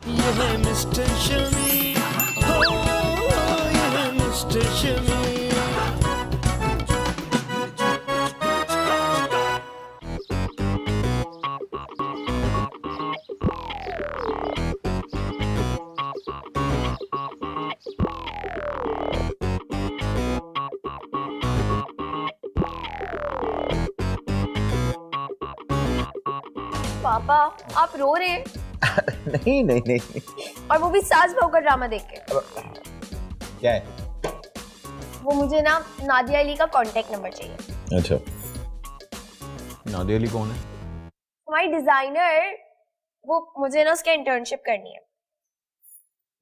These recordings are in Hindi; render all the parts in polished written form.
ये है मिस्टर शमी, हो ये है मिस्टर शमी। पापा आप रो रहे हैं? नहीं नहीं नहीं। और वो भी सास बहू का ड्रामा देख के। क्या है? वो मुझे ना नादिया अली का कांटेक्ट नंबर चाहिए। अच्छा, नादिया अली कौन है? हमारी डिजाइनर, वो मुझे ना उसके इंटर्नशिप करनी है।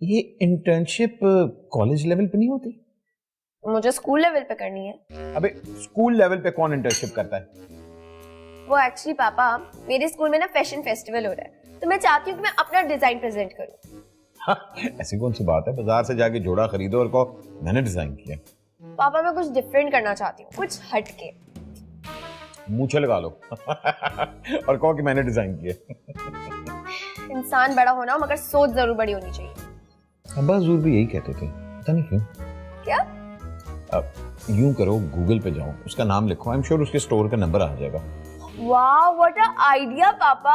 ये इंटर्नशिप कॉलेज लेवल पे नहीं होती? मुझे स्कूल लेवल पे करनी है। अबे स्कूल लेवल पे कौन इंटर्नशिप करता है? वो एक्चुअली पापा, मेरे स्कूल में ना फैशन फेस्टिवल हो रहा है, तो मैं चाहती हूँ कि मैं अपना डिजाइन प्रेजेंट करूँ। हाँ, ऐसी कौन सी बात है, बाजार से जाके जोड़ा खरीदो और कहो मैंने डिजाइन किया। पापा मैं कुछ डिफरेंट करना चाहती हूँ, कुछ हटके। मूछे लगा लो और कहो कि मैंने डिजाइन किया। इंसान बड़ा होना मगर सोच जरूर बड़ी होनी चाहिए। अब्बा हजूर भी यही कहते थे, पता नहीं क्यों। क्या? अब यूं करो, गूगल पे जाओ, उसका नाम लिखो, आई एम श्योर उसके स्टोर का नंबर आ जाएगा। वाह व्हाट अ आइडिया पापा,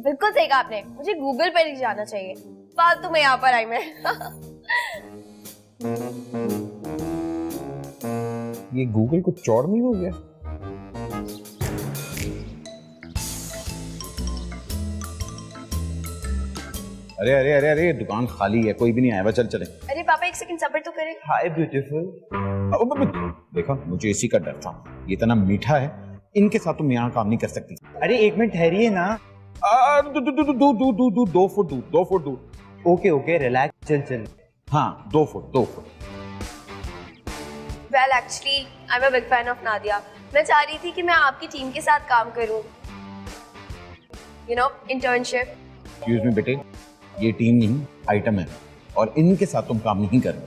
बिल्कुल सही कहा आपने, मुझे गूगल पे नहीं जाना चाहिए, फालतू में यहाँ पर आई मैं। ये गूगल कुछ चौड़ नहीं हो गया? अरे अरे अरे अरे, दुकान खाली है, कोई भी नहीं आया, बस चल चले। अरे पापा एक सेकंड सब्र तो करें। हाय ब्यूटीफुल। देखा, मुझे इसी का डर था, ये इतना मीठा है, इनके साथ तुम यहाँ काम नहीं कर सकती। अरे एक मिनट ठहरिए ना। दो फुट दूर। ओके ओके रिलैक्स, चल चल। हाँ 2 foot. Well actually I am a big fan of Nadia, मैं चाह रही थी कि मैं आपकी टीम के साथ काम करूं, you know internship. Excuse me बेटे, ये टीम नहीं आइटम है और इनके साथ तुम काम नहीं कर रहे।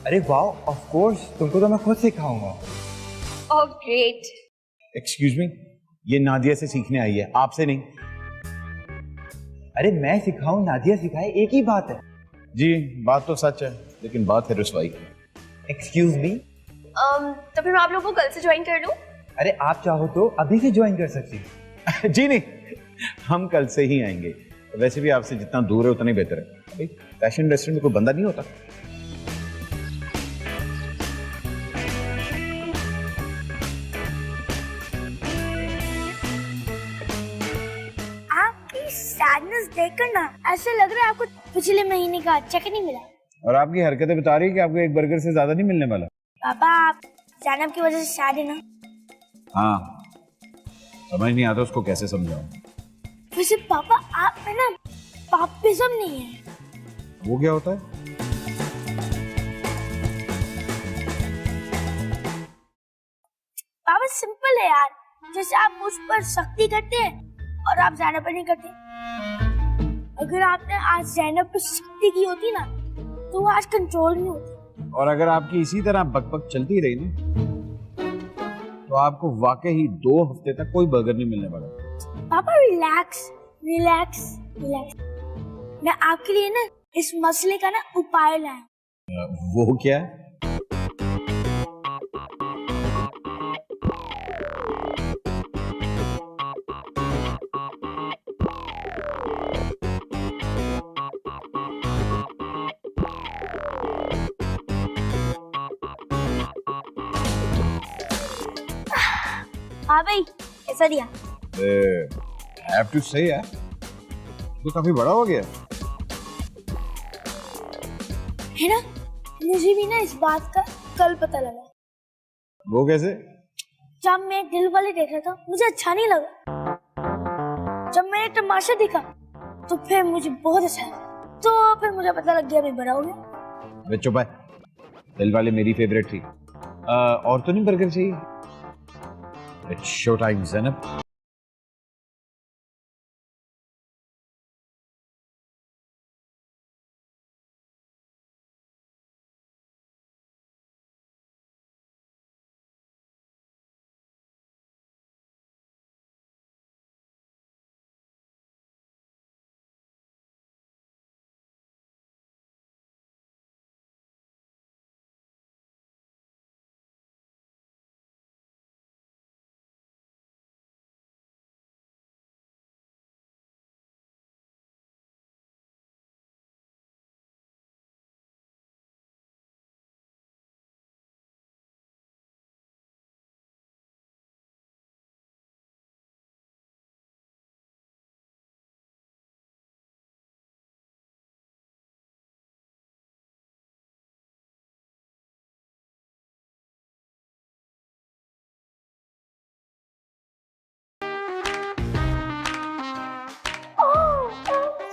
अरे वाह, ऑफ कोर्स, तुमको तो मैं खुद सिखाऊंगा। Oh great. एक्सक्यूज मी, ये नादिया से सीखने आई है, आपसे नहीं। अरे मैं सिखाऊं नादिया सिखाए, एक ही बात है। जी बात तो सच है, लेकिन बात है रुसवाई की। Excuse me. तो फिर मैं आप लोगों को कल से ज्वाइन कर लूं? अरे आप चाहो तो अभी से ज्वाइन कर सकती हो। जी नहीं, हम कल से ही आएंगे। वैसे भी आपसे जितना दूर है उतना ही बेहतर है। अभी फैशन इंडस्ट्री में कोई बंदा नहीं होता। आपकी सैडनेस देखकर ना ऐसे लग रहा है आपको पिछले महीने का चेक नहीं मिला। और आपकी हरकतें बता रही है कि आपको एक बर्गर से ज्यादा नहीं मिलने वाला। पापा आप जैनब की वजह से सैड है ना? हाँ, समझ नहीं आता उसको कैसे समझाऊं। वैसे पापा आप में ना पापिज्म नहीं है। वो क्या होता है? पापा सिंपल है यार, जैसे आप उस पर सख्ती करते हैं और आप जैनब पर नहीं करते। अगर आपने आज जैनब पर सख्ती की होती ना तो वो आज कंट्रोल में होती। और अगर आपकी इसी तरह बकबक चलती रही ना तो आपको वाकई 2 हफ्ते तक कोई बर्गर नहीं मिलने वाला। पापा रिलैक्स रिलैक्स रिलैक्स, मैं आपके लिए ना इस मसले का ना उपाय लाया। वो क्या है? हाँ भाई कैसा दिया? हैव टू से यार, तो काफी बड़ा हो गया है ना। मुझे भी ना इस बात का कल पता लगा। वो कैसे? जब मैं दिल वाले देख रहा था मुझे अच्छा नहीं लगा, जब मैंने तमाशा देखा तो फिर मुझे बहुत अच्छा लगा, तो फिर मुझे पता लग गया मैं बड़ा हो गया। अबे चुप है, दिल वाले मेरी फेवरेट थी। और तो नहीं बर्गर चाहिए? It's show time Zainab.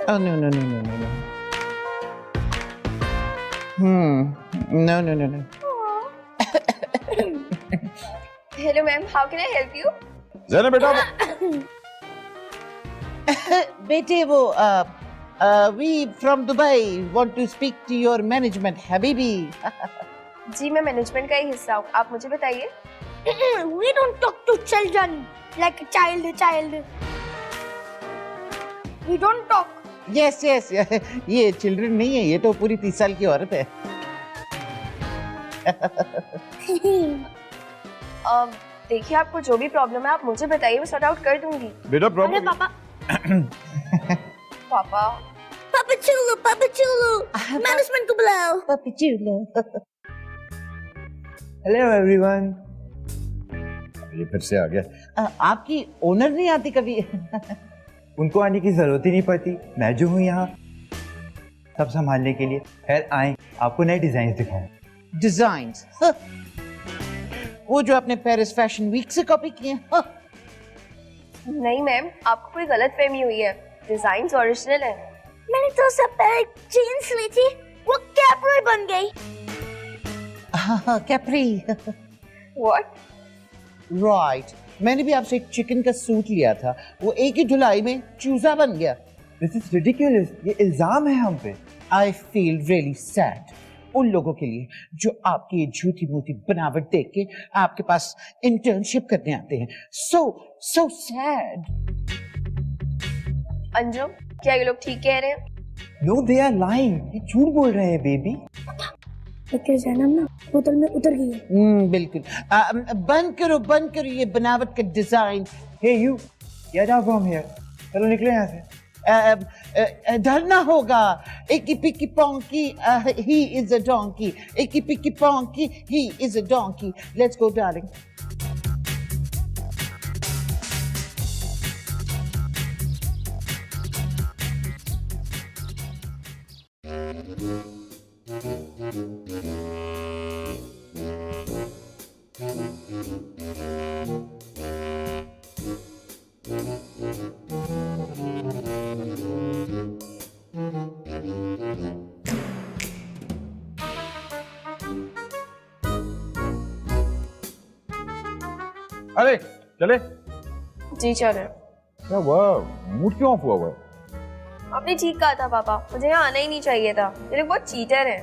Oh no no no no no no. No no no no. Hello ma'am, how can I help you? Zainab बेटा बेटे वो we from Dubai want to speak to your management, Habibi. जी मैं मैनेजमेंट का ही हिस्सा हूँ, आप मुझे बताइए। We don't talk to children like a child. We don't talk. Yes yes ये चिल्ड्रन नहीं है, ये तो पूरी 30 साल की औरत है। देखिए आपको जो भी प्रॉब्लम है आप मुझे बताइए, मैं सॉर्ट आउट कर दूंगी। बेटा अरे प्रॉब्लम पापा पापा पापा चुल्लू मैनेजमेंट को बुलाओ। Hello everyone. ये फिर से आ गया। आपकी ओनर नहीं आती कभी? उनको आने की जरूरत ही नहीं पड़ती, मैं जो हूँ यहाँ सब संभालने के लिए। खैर आए, आपको नए डिजाइन दिखाऊं। डिजाइन्स वो जो आपने पेरिस फैशन वीक से कॉपी किए हैं। नहीं मैम, आपको कोई गलतफहमी हुई है, डिजाइन ओरिजिनल है। मैंने तो सब पहले जीन्स ली थी, वो कैपरी बन गई। कैप्री व्हाट? राइट, मैंने भी आपसे एक चिकन का सूट लिया था, वो एक ही धुलाई में चूजा बन गया। दिस इज रिडिकुलस, ये इल्जाम है हम पे। आई फील रियली सैड उन लोगों के लिए जो आपकी ये झूठी मूठी बनावट देख के आपके पास इंटर्नशिप करने आते हैं। So sad. अंजुम, क्या ये लोग ठीक कह रहे हैं? नो दे आर लाइंग, ये झूठ बोल रहे हैं बेबी। लेकिन जैनब ना बोतल में उतर गई है। बिल्कुल। बंद करो ये बनावट का design. Hey you, get out from here. चलो निकलो यहाँ से। डरना होगा। Icky picky ponky, he is a donkey. Icky picky ponky, he is a donkey. Let's go darling. अरे चले। जी चले। क्या हुआ, मूड क्यों ऑफ हुआ है? आपने ठीक कहा था पापा, मुझे यहाँ आना ही नहीं चाहिए था, ये लोग बहुत चीटर हैं।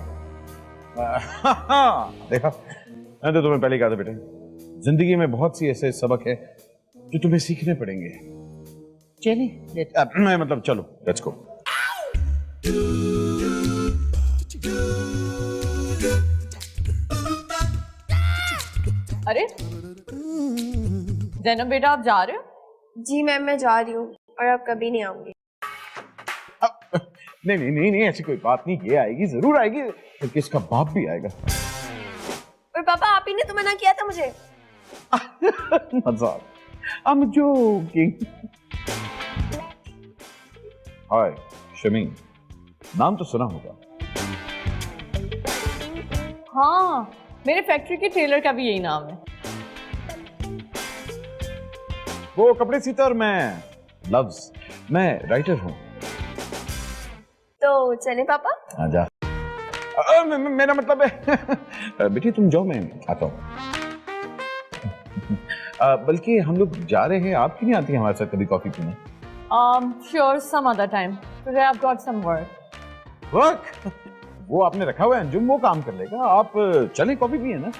देखा, मैं तो तुम्हें पहले कहा था बेटे, जिंदगी में बहुत सी ऐसे सबक है जो तुम्हें सीखने पड़ेंगे। चलिए मैं मतलब चलो, लेट्स गो। अरे ज़ैनब बेटा, आप जा रहे हो? जी मैम, मैं जा रही हूँ और अब कभी नहीं आऊंगी। नहीं ऐसी कोई बात नहीं, ये आएगी, जरूर आएगी, क्योंकि इसका बाप भी आएगा। और पापा, आप ही ने तो मना किया था मुझे। मजाक, I'm joking। हाय शमीन, नाम तो सुना होगा। हाँ, मेरे फैक्ट्री के टेलर का भी यही नाम है। वो कपड़े सीता और मैं लव्स, मैं राइटर हूँ। तो चले पापा? आजा। मेरा मतलब है बेटी तुम जाओ, मैं आता हूँ। बल्कि हम लोग जा रहे हैं, आप क्यों नहीं आती हमारे साथ कभी कॉफी पीने? Sure, some other time. Today I've got some work. Work? वो आपने रखा हुआ है अंजुम, वो काम कर लेगा। आप चलें कॉफी पिए ना।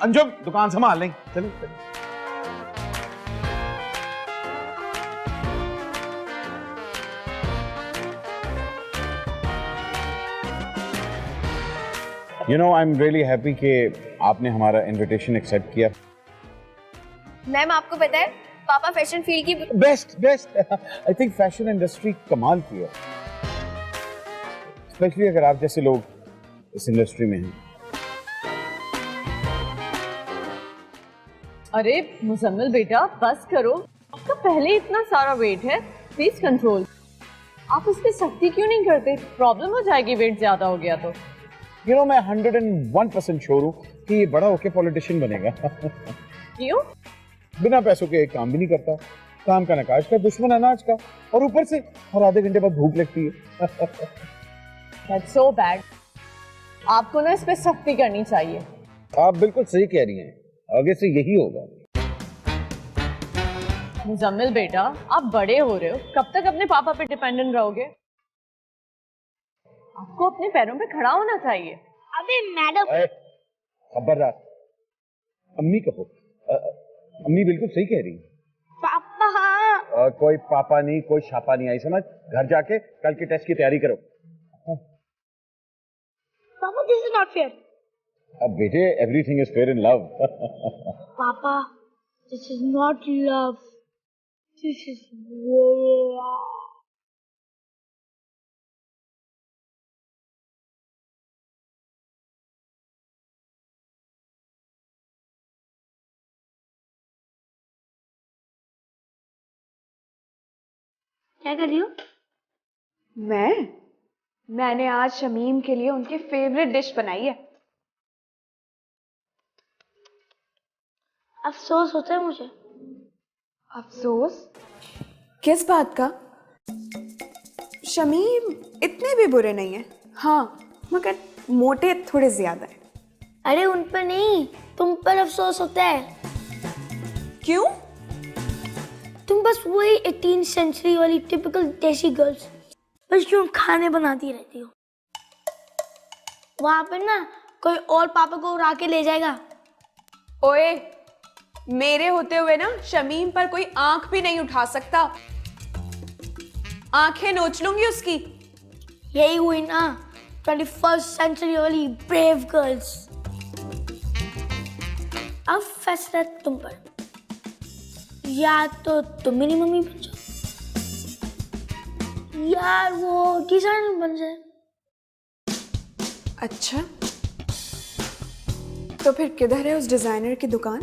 अंजुम दुकान संभाल लें, चलिए। You know, I'm really happy कि आपने हमारा इनविटेशन एक्सेप्ट किया। मैम, आपको पता है पापा फैशन फील्ड की best I think fashion industry कमाल की है, स्पेशली अगर आप जैसे लोग इस इंडस्ट्री में हैं। अरे मुजम्मिल बेटा, बस करो, आपका पहले इतना सारा वेट है, प्लीज कंट्रोल। आप इस पे सख्ती क्यों नहीं करते? प्रॉब्लम हो जाएगी वेट ज्यादा हो गया तो। You know, मैं 101% श्योर हूँ कि ये बड़ा होके पॉलिटिशियन बनेगा। क्यों? बिना पैसों के एक काम भी नहीं करता, काम का नकाश का, दुश्मन अनाज का, और ऊपर से हर आधे घंटे बाद भूख लगती है। That's so bad. आपको ना इस पे सख्ती करनी चाहिए। आप बिल्कुल सही कह रही हैं, आगे से यही होगा। मुजम्मिल बेटा, आप बड़े हो रहे हो, कब तक अपने पापा पे डिपेंडेंट रहोगे? आपको अपने पैरों पे खड़ा होना चाहिए। अबे मैडम, खबरदार, अम्मी कहो। अम्मी बिल्कुल सही कह रही है। पापा। कोई पापा नहीं, कोई छापा नहीं आई समझ। घर जाके कल के टेस्ट की तैयारी करो। पापा, दिस इज नॉट फेयर। अब बेटे, everything is fair in love. पापा, this is not love, this is war. क्या कर रही हो? मैंने आज शमीम के लिए उनकी फेवरेट डिश बनाई है। अफसोस होता है मुझे। अफसोस? किस बात का? शमीम इतने भी बुरे नहीं है, हाँ, मगर मोटे थोड़े ज्यादा है। अरे उन पर नहीं, तुम पर अफसोस होता है। क्यों? तुम बस वही 18th सेंचुरी वाली टिपिकल देसी गर्ल्स, बस क्यों खाने बनाती रहती हो। वहां पर ना कोई और पापा को उड़ा के ले जाएगा। ओए, मेरे होते हुए ना शमीम पर कोई आंख भी नहीं उठा सकता। आंखें नोच लूंगी उसकी। यही हुई ना 21st सेंचुरी वाली ब्रेव गर्ल्स। अब फैसला तुम पर, या तो तुम मेरी मम्मी बन जाओ, यार वो डिजाइनर बन जाए। अच्छा, तो फिर किधर है उस डिजाइनर की दुकान?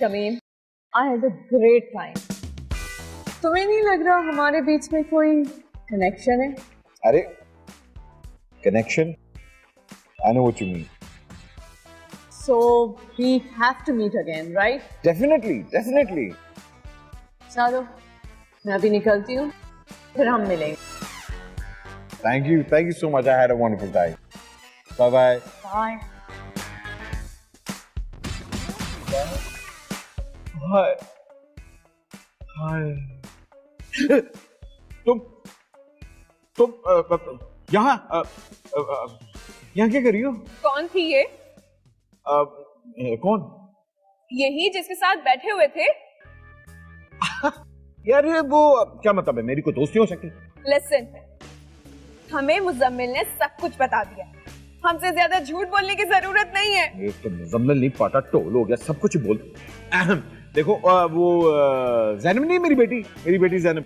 Shamim, I had a great time. तुम्हें नहीं लग रहा हमारे बीच में कोई कनेक्शन है? अरे connection? I know what you mean. So we have to meet again, right? Definitely, definitely. चलो, मैं अभी निकलती हूँ, फिर हम मिलेंगे। Thank you so much. I had a wonderful time. Bye bye. Bye. हाय हाय। तुम यहाँ क्या कर रही हो? कौन थी ये? कौन? यही जिसके साथ बैठे हुए थे? यार ये वो क्या मतलब है, मेरी कोई दोस्ती हो सकती? Listen, हमें मुजम्मिल ने सब कुछ बता दिया। हमसे ज्यादा झूठ बोलने की जरूरत नहीं है। ये तो मुजम्मिल नहीं, पाटा टोल हो गया, सब कुछ बोल। देखो वो ज़ैनब नहीं, मेरी बेटी ज़ैनब,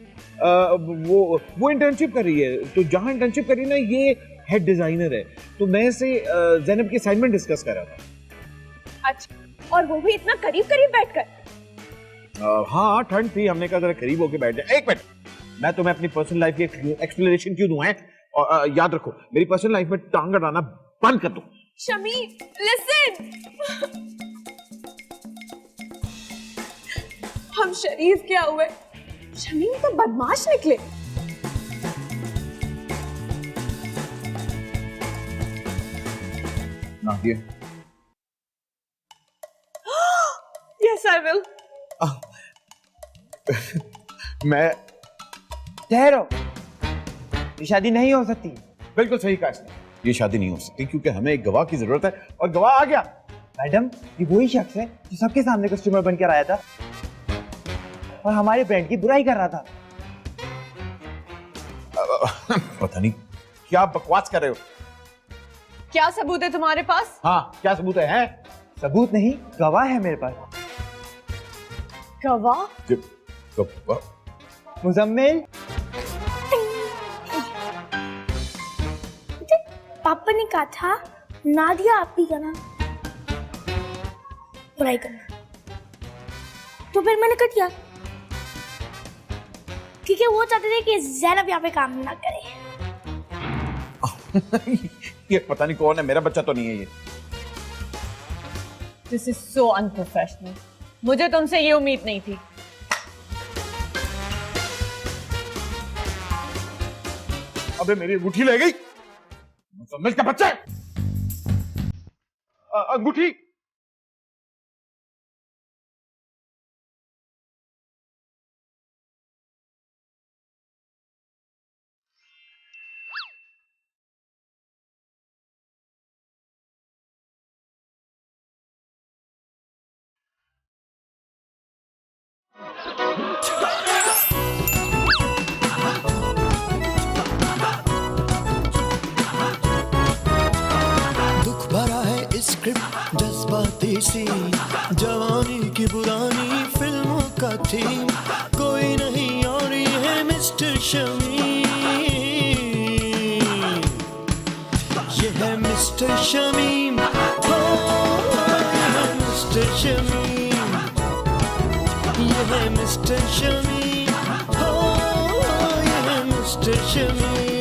वो इंटर्नशिप कर रही है, तो जहाँ इंटर्नशिप कर रही है ना, ये हेड डिजाइनर है, तो मैं इसे ज़ैनब की असाइनमेंट डिस्कस कर रहा था। अच्छा, और वो भी इतना करीब बैठकर? हाँ, ठंड थी, हमने कहा जरा करीब होके बैठ जाए। एक मिनट, मैं तुम्हें अपनी पर्सनल लाइफ की एक्सप्लेनेशन क्यों दूं? और याद रखो, मेरी पर्सनल लाइफ में टांग अड़ाना बंद कर दो। शमीम, लिसन, हम शरीफ क्या हुए, शमीम तो बदमाश निकले। Nadia, Yes, I will. मैं ठहरो, ये शादी नहीं हो सकती। बिल्कुल सही कहा इसने, ये शादी नहीं हो सकती क्योंकि हमें एक गवाह की जरूरत है, और गवाह आ गया। मैडम, ये वही शख्स है जो सबके सामने कस्टमर बनकर आया था और हमारे ब्रांड की बुराई कर रहा था। पता नहीं क्या बकवास कर रहे हो। क्या सबूत है तुम्हारे पास? हाँ, क्या सबूत है? सबूत नहीं, गवाह है मेरे पास। गवाह? मुजम्मिल, पापा ने कहा था नादिया आपी का नाम पढ़ाई करना, तो फिर मैंने कर दिया क्योंकि वो चाहते थे कि ज़ैनब यहाँ पे काम ना करे। ये पता नहीं कौन है, मेरा बच्चा तो नहीं है ये। This is so unprofessional. मुझे तुमसे ये उम्मीद नहीं थी। अबे मेरी अंगूठी ले गई, मुजम्मिल का बच्चा। अंगूठी। दुख भरा है स्क्रिप्ट, जज्बाती सी जवानी की पुरानी फिल्मों का थीम, कोई नहीं और ये है मिस्टर शमीम, ये है मिस्टर शमीम, हो ये है मिस्टर शमीम, ये है मिस्टर शमीम, हो ये है मिस्टर शमीम।